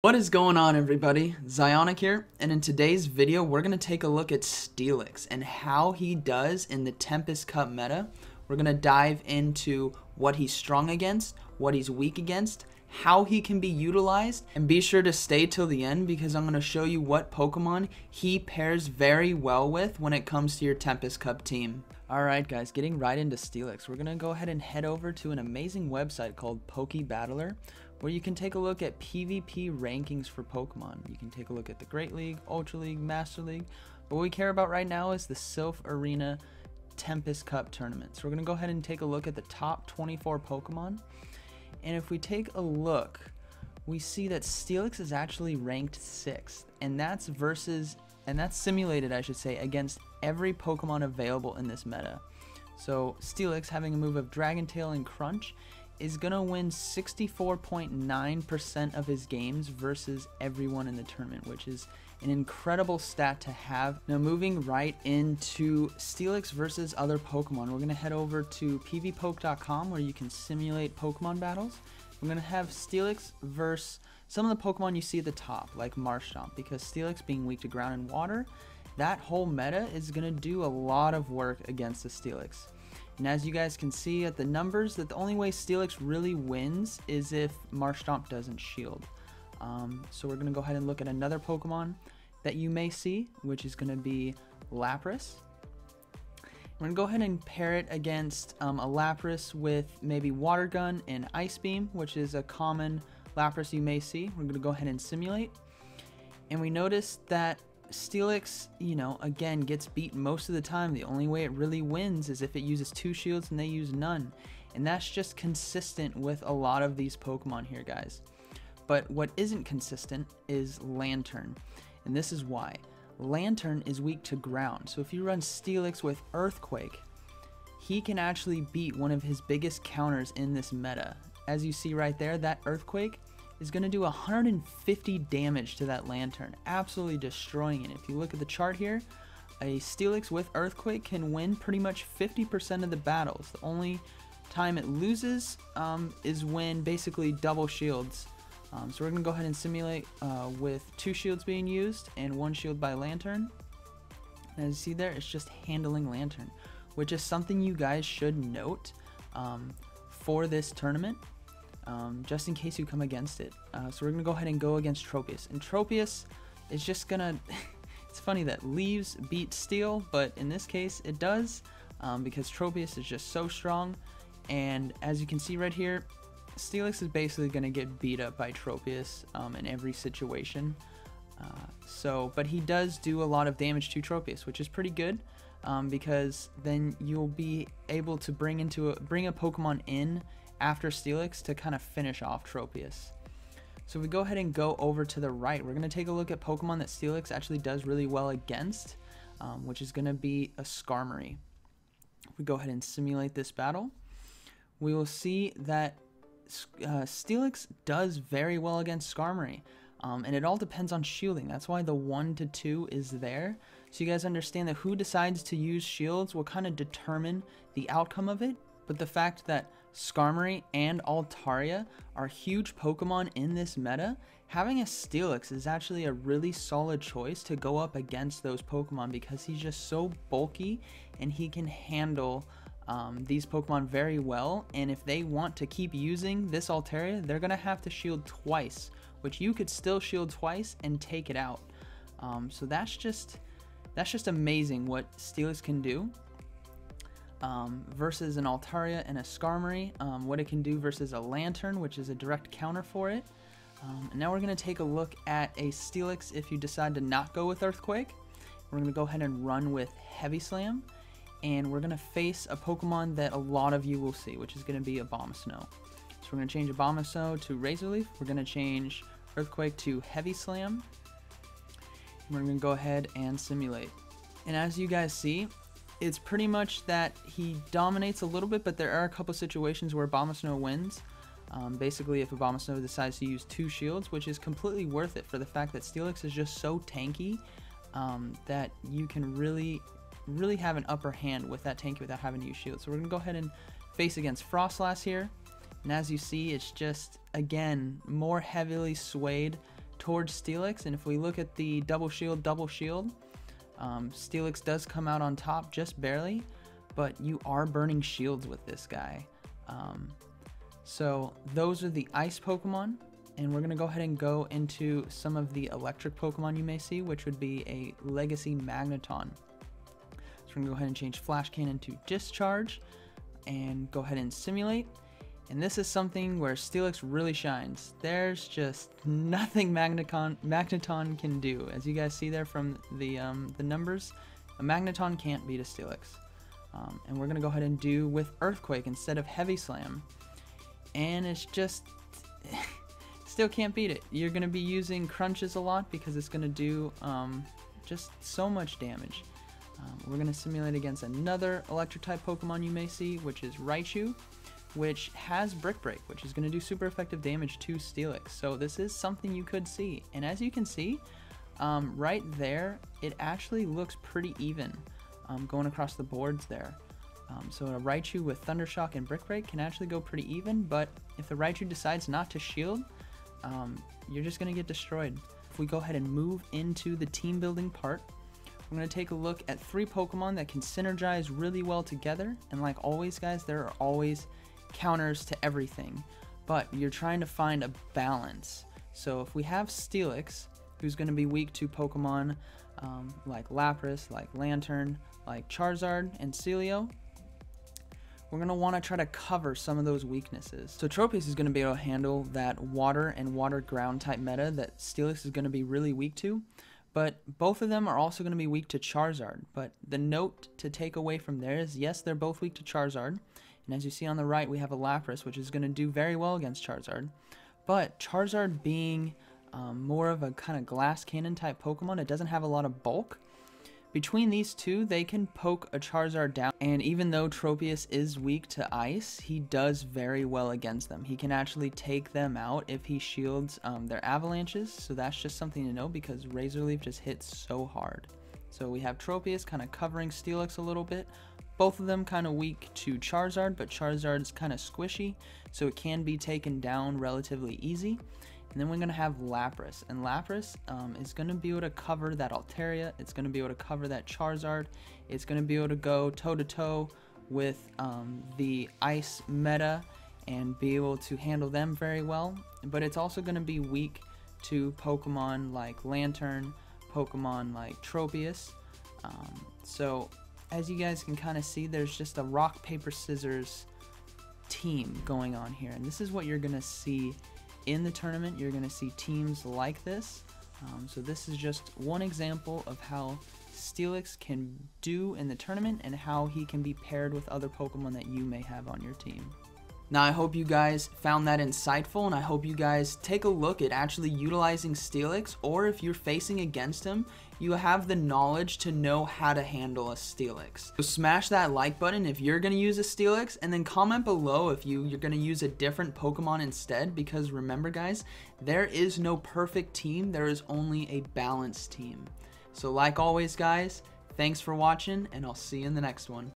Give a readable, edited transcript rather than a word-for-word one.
What is going on, everybody? Zyonik here, and in today's video we're going to take a look at Steelix and how he does in the Tempest Cup Meta. We're going to dive into what he's strong against, what he's weak against, how he can be utilized, and be sure to stay till the end because I'm going to show you what Pokemon he pairs very well with when it comes to your Tempest Cup team. Alright guys, getting right into Steelix, we're going to go ahead and head over to an amazing website called PokeBattler, where you can take a look at PvP rankings for Pokemon. You can take a look at the Great League, Ultra League, Master League, but what we care about right now is the Sylph Arena Tempest Cup tournament. So we're going to go ahead and take a look at the top 24 Pokemon, and if we take a look, we see that Steelix is actually ranked 6th, and that's simulated, I should say, against every Pokemon available in this meta. So Steelix, having a move of Dragon Tail and Crunch, is going to win 64.9% of his games versus everyone in the tournament, which is an incredible stat to have. Now moving right into Steelix versus other Pokemon, we're going to head over to pvpoke.com where you can simulate Pokemon battles. We're going to have Steelix versus some of the Pokemon you see at the top, like Marshtomp, because Steelix being weak to ground and water, that whole meta is going to do a lot of work against the Steelix. And as you guys can see at the numbers, that the only way Steelix really wins is if Marshtomp doesn't shield. So we're going to go ahead and look at another Pokemon that you may see, which is going to be Lapras. We're going to go ahead and pair it against a Lapras with maybe Water Gun and Ice Beam, which is a common Lapras you may see. We're going to go ahead and simulate. And we notice that Steelix, again, gets beat most of the time. The only way it really wins is if it uses 2 shields and they use none. And that's just consistent with a lot of these Pokemon here, guys. But what isn't consistent is Lantern. And this is why. Lantern is weak to ground. So if you run Steelix with Earthquake, he can actually beat one of his biggest counters in this meta. As you see right there, that Earthquake is going to do 150 damage to that Lantern, absolutely destroying it. If you look at the chart here, a Steelix with Earthquake can win pretty much 50% of the battles. The only time it loses is when basically double shields. So we're going to go ahead and simulate with 2 shields being used and 1 shield by Lantern. And as you see there, it's just handling Lantern, which is something you guys should note for this tournament. Just in case you come against it. So we're going to go ahead and go against Tropius. And Tropius is just going to... It's funny that Leaves beat Steel, but in this case it does, because Tropius is just so strong. And as you can see right here, Steelix is basically going to get beat up by Tropius in every situation. But he does do a lot of damage to Tropius, which is pretty good, because then you'll be able to bring a Pokemon in after Steelix to kind of finish off Tropius. So if we go ahead and go over to the right, we're going to take a look at Pokemon that Steelix actually does really well against, which is going to be a Skarmory. If we go ahead and simulate this battle, we will see that Steelix does very well against Skarmory, and it all depends on shielding. That's why the 1 to 2 is there. So you guys understand that who decides to use shields will kind of determine the outcome of it, but the fact that Skarmory and Altaria are huge Pokemon in this meta, having a Steelix is actually a really solid choice to go up against those Pokemon because he's just so bulky and he can handle these Pokemon very well. And if they want to keep using this Altaria, they're going to have to shield twice, which you could still shield twice and take it out. So that's just amazing what Steelix can do. Versus an Altaria and a Skarmory, what it can do versus a Lantern, which is a direct counter for it. And now we're going to take a look at a Steelix if you decide to not go with Earthquake. We're going to go ahead and run with Heavy Slam, and we're going to face a Pokemon that a lot of you will see, which is going to be Abomasnow. So we're going to change Abomasnow to Razor Leaf, we're going to change Earthquake to Heavy Slam, and we're going to go ahead and simulate. And as you guys see, it's pretty much that he dominates a little bit, but there are a couple situations where Abomasnow wins. Basically, if Abomasnow decides to use 2 shields, which is completely worth it for the fact that Steelix is just so tanky that you can really have an upper hand with that tanky without having to use shields. So we're going to go ahead and face against Frostlass here. And as you see, it's just, again, more heavily swayed towards Steelix, and if we look at the double shield, Steelix does come out on top just barely, but you are burning shields with this guy. So those are the ice Pokemon, and we're going to go ahead and go into some of the electric Pokemon you may see, which would be a Legacy Magneton. So we're going to go ahead and change Flash Cannon to Discharge and go ahead and Simulate. And this is something where Steelix really shines. There's just nothing Magneton can do. As you guys see there from the numbers, a Magneton can't beat a Steelix. And we're going to go ahead and do with Earthquake instead of Heavy Slam. And it's just... still can't beat it. You're going to be using Crunches a lot because it's going to do just so much damage. We're going to simulate against another electric type Pokemon you may see, which is Raichu, which has Brick Break, which is going to do super effective damage to Steelix. So this is something you could see. And as you can see, right there, it actually looks pretty even going across the boards there. So a Raichu with Thunder Shock and Brick Break can actually go pretty even, but if the Raichu decides not to shield, you're just going to get destroyed. If we go ahead and move into the team building part, we're going to take a look at 3 Pokemon that can synergize really well together. And like always, guys, there are always counters to everything, but you're trying to find a balance. So if we have Steelix, who's going to be weak to Pokemon like Lapras, like Lantern, like Charizard, and Celio, we're going to want to try to cover some of those weaknesses. So Tropius is going to be able to handle that water and water ground type meta that Steelix is going to be really weak to. But both of them are also going to be weak to Charizard. But the note to take away from there is, yes, they're both weak to Charizard. And as you see on the right, we have a Lapras, which is going to do very well against Charizard. But Charizard being more of a kind of glass cannon type Pokemon, it doesn't have a lot of bulk. Between these two, they can poke a Charizard down. And even though Tropius is weak to Ice, he does very well against them. He can actually take them out if he shields their avalanches. So that's just something to know because Razor Leaf just hits so hard. So we have Tropius kind of covering Steelix a little bit. Both of them kind of weak to Charizard, but Charizard's kind of squishy, so it can be taken down relatively easy. And then we're going to have Lapras, and Lapras is going to be able to cover that Altaria, it's going to be able to cover that Charizard, it's going to be able to go toe-to-toe with the Ice meta and be able to handle them very well, but it's also going to be weak to Pokemon like Lantern, Pokemon like Tropius. So as you guys can kind of see, there's just a rock, paper, scissors team going on here, and this is what you're going to see in the tournament. You're going to see teams like this. So this is just one example of how Steelix can do in the tournament and how he can be paired with other Pokemon that you may have on your team. Now I hope you guys found that insightful, and I hope you guys take a look at actually utilizing Steelix, or if you're facing against him, you have the knowledge to know how to handle a Steelix. So smash that like button if you're going to use a Steelix, and then comment below if you're going to use a different Pokemon instead, because remember guys, there is no perfect team, there is only a balanced team. So like always guys, thanks for watching, and I'll see you in the next one.